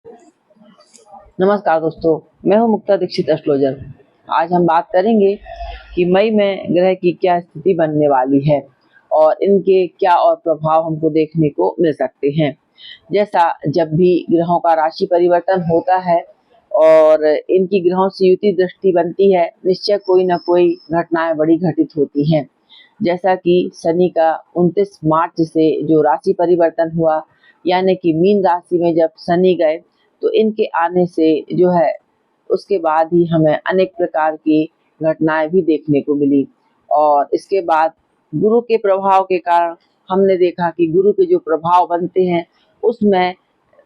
नमस्कार दोस्तों, मैं हूं मुक्ता दीक्षित एस्ट्रोलॉजर। आज हम बात करेंगे कि मई में ग्रह की क्या स्थिति बनने वाली है और इनके क्या और प्रभाव हमको देखने को मिल सकते हैं। जैसा जब भी ग्रहों का राशि परिवर्तन होता है और इनकी ग्रहों से युति दृष्टि बनती है, निश्चय कोई ना कोई घटनाएं बड़ी घटित होती हैं। जैसा कि शनि का 29 मार्च से जो राशि परिवर्तन हुआ, यानी कि मीन राशि में जब शनि गए, तो इनके आने से जो है उसके बाद ही हमें अनेक प्रकार की घटनाएं भी देखने को मिली। और इसके बाद गुरु के प्रभाव के कारण हमने देखा कि गुरु के जो प्रभाव बनते हैं उसमें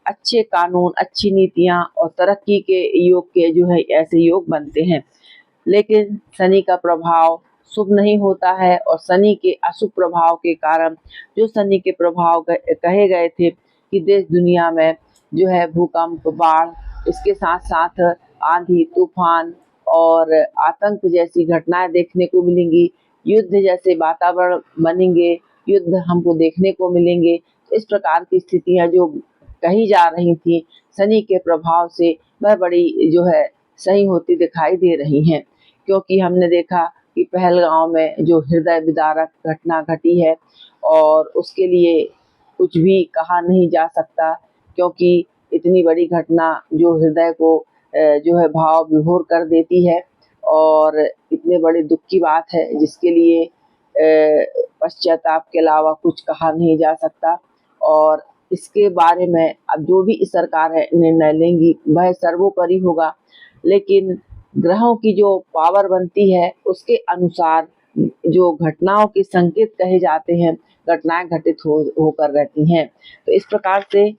अच्छे कानून, अच्छी नीतियां और तरक्की के योग के जो है ऐसे योग बनते हैं। लेकिन शनि का प्रभाव शुभ नहीं होता है और शनि के अशुभ प्रभाव के कारण जो शनि के प्रभाव कहे गए थे कि देश दुनिया में जो है भूकंप, बाढ़, इसके साथ साथ आंधी, तूफान और आतंक जैसी घटनाएं देखने को मिलेंगी, युद्ध जैसे वातावरण बनेंगे, युद्ध हमको देखने को मिलेंगे। तो इस प्रकार की स्थितियां जो कही जा रही थी शनि के प्रभाव से, वह बड़ी जो है सही होती दिखाई दे रही हैं। क्योंकि हमने देखा कि पहलगांव में जो हृदय विदारक घटना घटी है और उसके लिए कुछ भी कहा नहीं जा सकता, क्योंकि इतनी बड़ी घटना जो हृदय को जो है भाव विभोर कर देती है और इतने बड़े दुख की बात है जिसके लिए पश्चाताप के अलावा कुछ कहा नहीं जा सकता। और इसके बारे में अब जो भी सरकार है निर्णय लेंगी वह सर्वोपरि होगा, लेकिन ग्रहों की जो पावर बनती है उसके अनुसार जो घटनाओं के संकेत कहे जाते हैं, घटनाएं घटित होकर रहती हैं। तो इस प्रकार से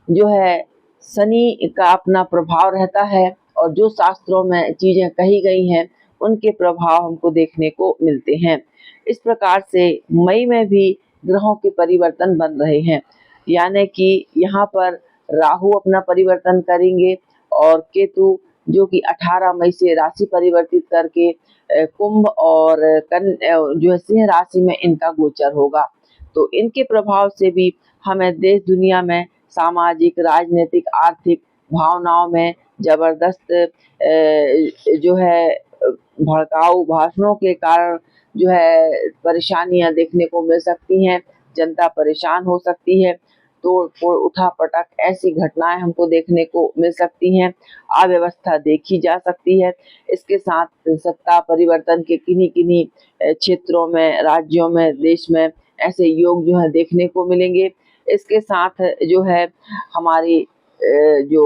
जो है शनि का अपना प्रभाव रहता है और जो शास्त्रों में चीजें कही गई हैं उनके प्रभाव हमको देखने को मिलते हैं। इस प्रकार से मई में भी ग्रहों के परिवर्तन बन रहे हैं, यानी कि यहाँ पर राहु अपना परिवर्तन करेंगे और केतु जो कि 18 मई से राशि परिवर्तित करके कुंभ और जो है सिंह राशि में इनका गोचर होगा। तो इनके प्रभाव से भी हमें देश दुनिया में सामाजिक, राजनीतिक, आर्थिक भावनाओं में जबरदस्त जो है भड़काऊ भाषणों के कारण जो है परेशानियां देखने को मिल सकती हैं। जनता परेशान हो सकती है, तोड़ फोड़, उठा पटक ऐसी घटनाएं हमको देखने को मिल सकती हैं। अव्यवस्था देखी जा सकती है। इसके साथ सत्ता परिवर्तन के किन्हीं किन्हीं क्षेत्रों में, राज्यों में, देश में ऐसे योग जो है देखने को मिलेंगे। इसके साथ जो है हमारी जो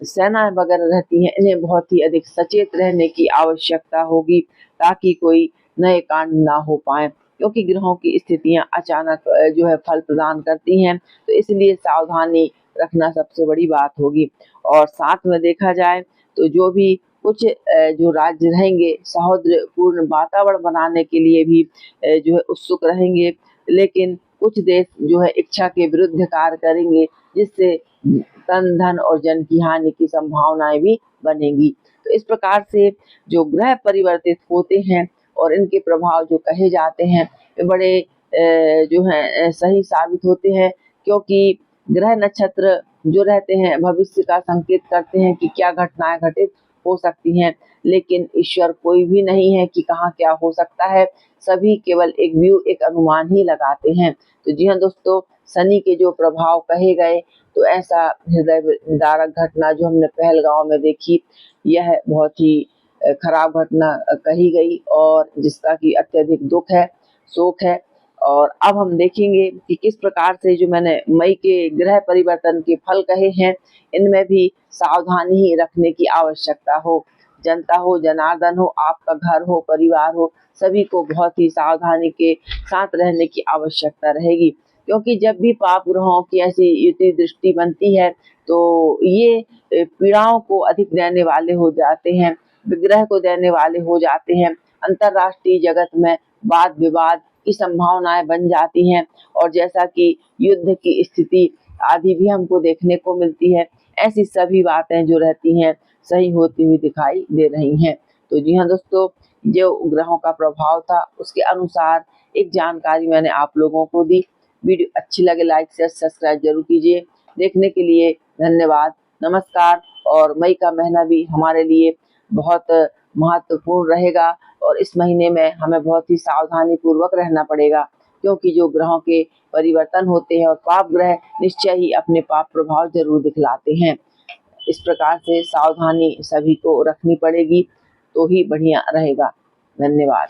सेनाएं वगैरह रहती हैं इन्हें बहुत ही अधिक सचेत रहने की आवश्यकता होगी, ताकि कोई नए कांड ना हो पाए, क्योंकि ग्रहों की स्थितियां अचानक जो है फल प्रदान करती हैं। तो इसलिए सावधानी रखना सबसे बड़ी बात होगी। और साथ में देखा जाए तो जो भी कुछ जो राज्य रहेंगे सौहार्दपूर्ण वातावरण बनाने के लिए भी जो है उत्सुक रहेंगे, लेकिन कुछ देश जो है इच्छा के विरुद्ध कार्य करेंगे, जिससे तन धन और जन की हानि की संभावनाएं भी बनेंगी। तो इस प्रकार से जो ग्रह परिवर्तित होते हैं और इनके प्रभाव जो कहे जाते हैं वे बड़े जो है सही साबित होते हैं, क्योंकि ग्रह नक्षत्र जो रहते हैं भविष्य का संकेत करते हैं कि क्या घटनाएं घटित हो सकती हैं। लेकिन ईश्वर कोई भी नहीं है कि कहाँ क्या हो सकता है, सभी केवल एक व्यू, एक अनुमान ही लगाते हैं। तो जी हाँ दोस्तों, शनि के जो प्रभाव कहे गए, तो ऐसा हृदय विदारक घटना जो हमने पहलगांव में देखी, यह बहुत ही खराब घटना कही गई और जिसका कि अत्यधिक दुख है, शोक है। और अब हम देखेंगे कि किस प्रकार से जो मैंने मई के ग्रह परिवर्तन के फल कहे हैं, इनमें भी सावधानी ही रखने की आवश्यकता हो। जनता हो, जनार्दन हो, आपका घर हो, परिवार हो, सभी को बहुत ही सावधानी के साथ रहने की आवश्यकता रहेगी। क्योंकि जब भी पाप ग्रहों की ऐसी युति दृष्टि बनती है तो ये पीड़ाओं को अधिक देने वाले हो जाते हैं, विग्रह को देने वाले हो जाते हैं। अंतरराष्ट्रीय जगत में वाद विवाद की संभावनाएं बन जाती हैं और जैसा कि युद्ध की स्थिति आदि भी हमको देखने को मिलती है। ऐसी सभी बातें जो रहती हैं सही होती हुई दिखाई दे रही हैं। तो जी हाँ दोस्तों, जो ग्रहों का प्रभाव था उसके अनुसार एक जानकारी मैंने आप लोगों को दी। वीडियो अच्छी लगे लाइक शेयर सब्सक्राइब जरूर कीजिए। देखने के लिए धन्यवाद, नमस्कार। और मई का महीना भी हमारे लिए बहुत महत्वपूर्ण रहेगा और इस महीने में हमें बहुत ही सावधानी पूर्वक रहना पड़ेगा, क्योंकि जो ग्रहों के परिवर्तन होते हैं और पाप ग्रह निश्चय ही अपने पाप प्रभाव जरूर दिखलाते हैं। इस प्रकार से सावधानी सभी को रखनी पड़ेगी, तो ही बढ़िया रहेगा। धन्यवाद।